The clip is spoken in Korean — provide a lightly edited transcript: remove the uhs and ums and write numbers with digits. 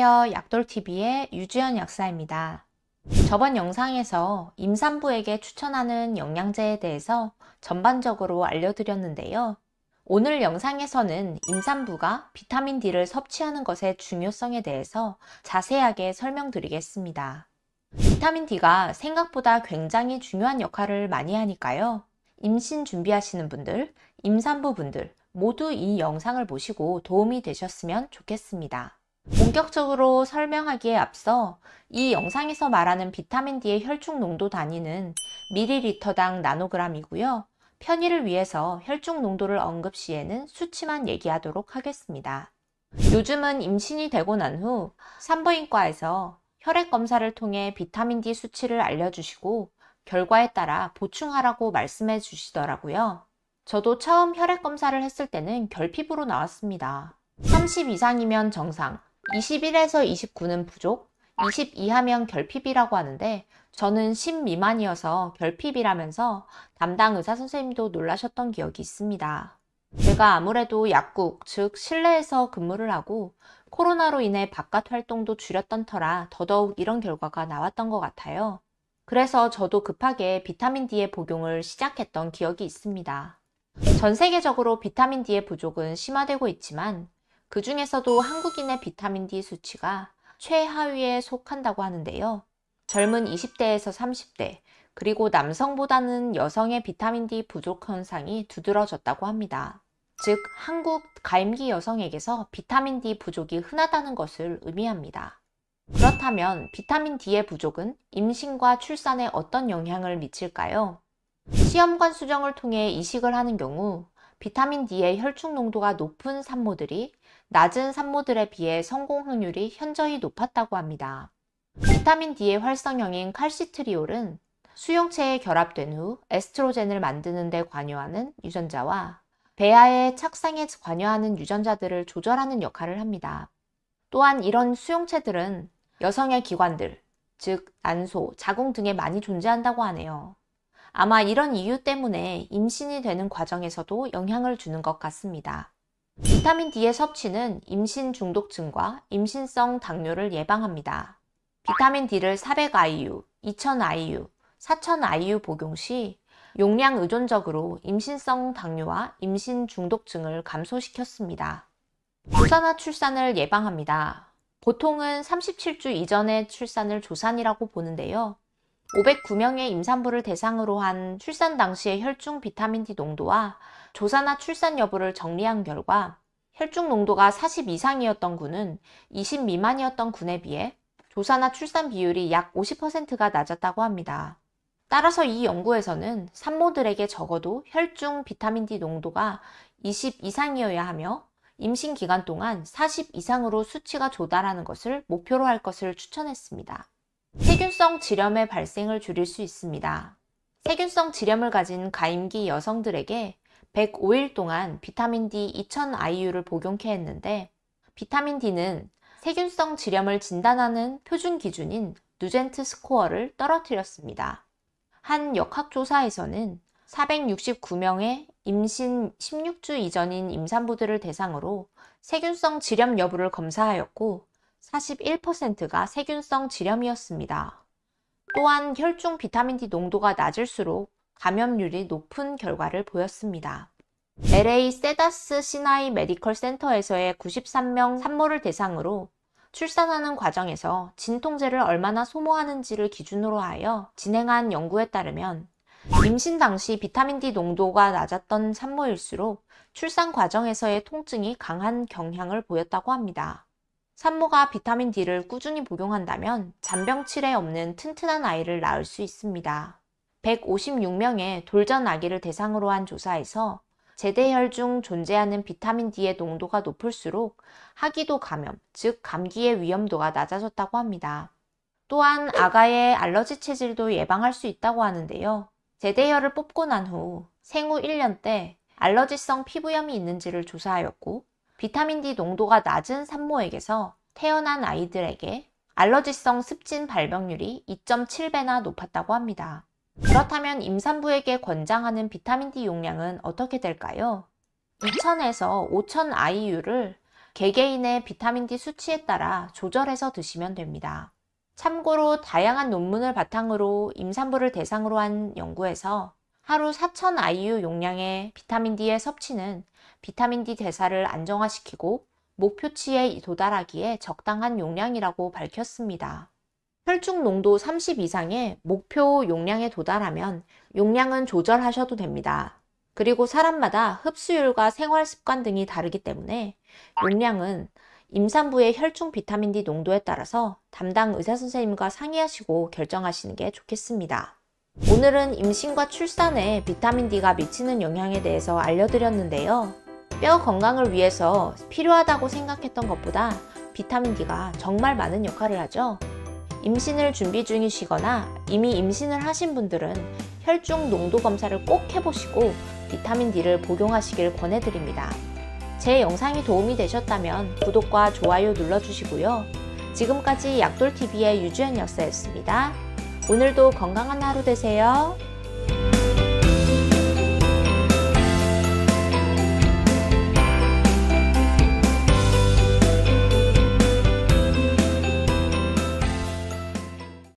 안녕하세요. 약돌TV의 유주연 약사입니다. 저번 영상에서 임산부에게 추천하는 영양제에 대해서 전반적으로 알려드렸는데요. 오늘 영상에서는 임산부가 비타민 D를 섭취하는 것의 중요성에 대해서 자세하게 설명드리겠습니다. 비타민 D가 생각보다 굉장히 중요한 역할을 많이 하니까요. 임신 준비하시는 분들, 임산부분들 모두 이 영상을 보시고 도움이 되셨으면 좋겠습니다. 본격적으로 설명하기에 앞서 이 영상에서 말하는 비타민 D의 혈중 농도 단위는 ml당 나노그램이고요. 편의를 위해서 혈중 농도를 언급 시에는 수치만 얘기하도록 하겠습니다. 요즘은 임신이 되고 난 후 산부인과에서 혈액 검사를 통해 비타민 D 수치를 알려주시고 결과에 따라 보충하라고 말씀해 주시더라고요. 저도 처음 혈액 검사를 했을 때는 결핍으로 나왔습니다. 30 이상이면 정상, 21에서 29는 부족, 20 이하면 결핍이라고 하는데 저는 10 미만이어서 결핍이라면서 담당 의사 선생님도 놀라셨던 기억이 있습니다. 제가 아무래도 약국, 즉 실내에서 근무를 하고 코로나로 인해 바깥 활동도 줄였던 터라 더더욱 이런 결과가 나왔던 것 같아요. 그래서 저도 급하게 비타민 D의 복용을 시작했던 기억이 있습니다. 전 세계적으로 비타민 D의 부족은 심화되고 있지만 그 중에서도 한국인의 비타민 D 수치가 최하위에 속한다고 하는데요. 젊은 20대에서 30대, 그리고 남성보다는 여성의 비타민 D 부족 현상이 두드러졌다고 합니다. 즉, 한국 가임기 여성에게서 비타민 D 부족이 흔하다는 것을 의미합니다. 그렇다면 비타민 D의 부족은 임신과 출산에 어떤 영향을 미칠까요? 시험관 수정을 통해 이식을 하는 경우 비타민 D의 혈중 농도가 높은 산모들이 낮은 산모들에 비해 성공 확률이 현저히 높았다고 합니다. 비타민 D의 활성형인 칼시트리올은 수용체에 결합된 후 에스트로겐을 만드는 데 관여하는 유전자와 배아의 착상에 관여하는 유전자들을 조절하는 역할을 합니다. 또한 이런 수용체들은 여성의 기관들, 즉 난소, 자궁 등에 많이 존재한다고 하네요. 아마 이런 이유 때문에 임신이 되는 과정에서도 영향을 주는 것 같습니다. 비타민 D의 섭취는 임신 중독증과 임신성 당뇨를 예방합니다. 비타민 D를 400IU, 2000IU, 4000IU 복용 시 용량 의존적으로 임신성 당뇨와 임신 중독증을 감소시켰습니다. 조산화 출산을 예방합니다. 보통은 37주 이전의 출산을 조산이라고 보는데요. 509명의 임산부를 대상으로 한 출산 당시의 혈중 비타민 D 농도와 조산화 출산 여부를 정리한 결과 혈중 농도가 40 이상이었던 군은 20 미만이었던 군에 비해 조산화 출산 비율이 약 50%가 낮았다고 합니다. 따라서 이 연구에서는 산모들에게 적어도 혈중 비타민 D 농도가 20 이상이어야 하며 임신 기간 동안 40 이상으로 수치가 조달하는 것을 목표로 할 것을 추천했습니다. 세균성 질염의 발생을 줄일 수 있습니다. 세균성 질염을 가진 가임기 여성들에게 105일 동안 비타민 D 2000IU를 복용케 했는데 비타민 D는 세균성 질염을 진단하는 표준 기준인 누젠트 스코어를 떨어뜨렸습니다. 한 역학조사에서는 469명의 임신 16주 이전인 임산부들을 대상으로 세균성 질염 여부를 검사하였고 41%가 세균성 질염이었습니다. 또한 혈중 비타민 D 농도가 낮을수록 감염률이 높은 결과를 보였습니다. LA 세다스 시나이 메디컬 센터에서의 93명 산모를 대상으로 출산하는 과정에서 진통제를 얼마나 소모하는지를 기준으로 하여 진행한 연구에 따르면 임신 당시 비타민 D 농도가 낮았던 산모일수록 출산 과정에서의 통증이 강한 경향을 보였다고 합니다. 산모가 비타민 D를 꾸준히 복용한다면 잔병 치레 없는 튼튼한 아이를 낳을 수 있습니다. 156명의 돌전 아기를 대상으로 한 조사에서 제대혈 중 존재하는 비타민 D의 농도가 높을수록 하기도 감염, 즉 감기의 위험도가 낮아졌다고 합니다. 또한 아가의 알러지 체질도 예방할 수 있다고 하는데요. 제대혈을 뽑고 난 후 생후 1년 때 알러지성 피부염이 있는지를 조사하였고 비타민 D 농도가 낮은 산모에게서 태어난 아이들에게 알러지성 습진 발병률이 2.7배나 높았다고 합니다. 그렇다면 임산부에게 권장하는 비타민 D 용량은 어떻게 될까요? 2000에서 5000 IU를 개개인의 비타민 D 수치에 따라 조절해서 드시면 됩니다. 참고로 다양한 논문을 바탕으로 임산부를 대상으로 한 연구에서 하루 4,000 IU 용량의 비타민 D의 섭취는 비타민 D 대사를 안정화시키고 목표치에 도달하기에 적당한 용량이라고 밝혔습니다. 혈중 농도 30 이상의 목표 용량에 도달하면 용량은 조절하셔도 됩니다. 그리고 사람마다 흡수율과 생활 습관 등이 다르기 때문에 용량은 임산부의 혈중 비타민 D 농도에 따라서 담당 의사선생님과 상의하시고 결정하시는 게 좋겠습니다. 오늘은 임신과 출산에 비타민 D가 미치는 영향에 대해서 알려드렸는데요. 뼈 건강을 위해서 필요하다고 생각했던 것보다 비타민 D가 정말 많은 역할을 하죠. 임신을 준비 중이시거나 이미 임신을 하신 분들은 혈중 농도 검사를 꼭 해보시고 비타민 D를 복용하시길 권해드립니다. 제 영상이 도움이 되셨다면 구독과 좋아요 눌러주시고요. 지금까지 약돌TV의 유주연 약사였습니다. 오늘도 건강한 하루 되세요.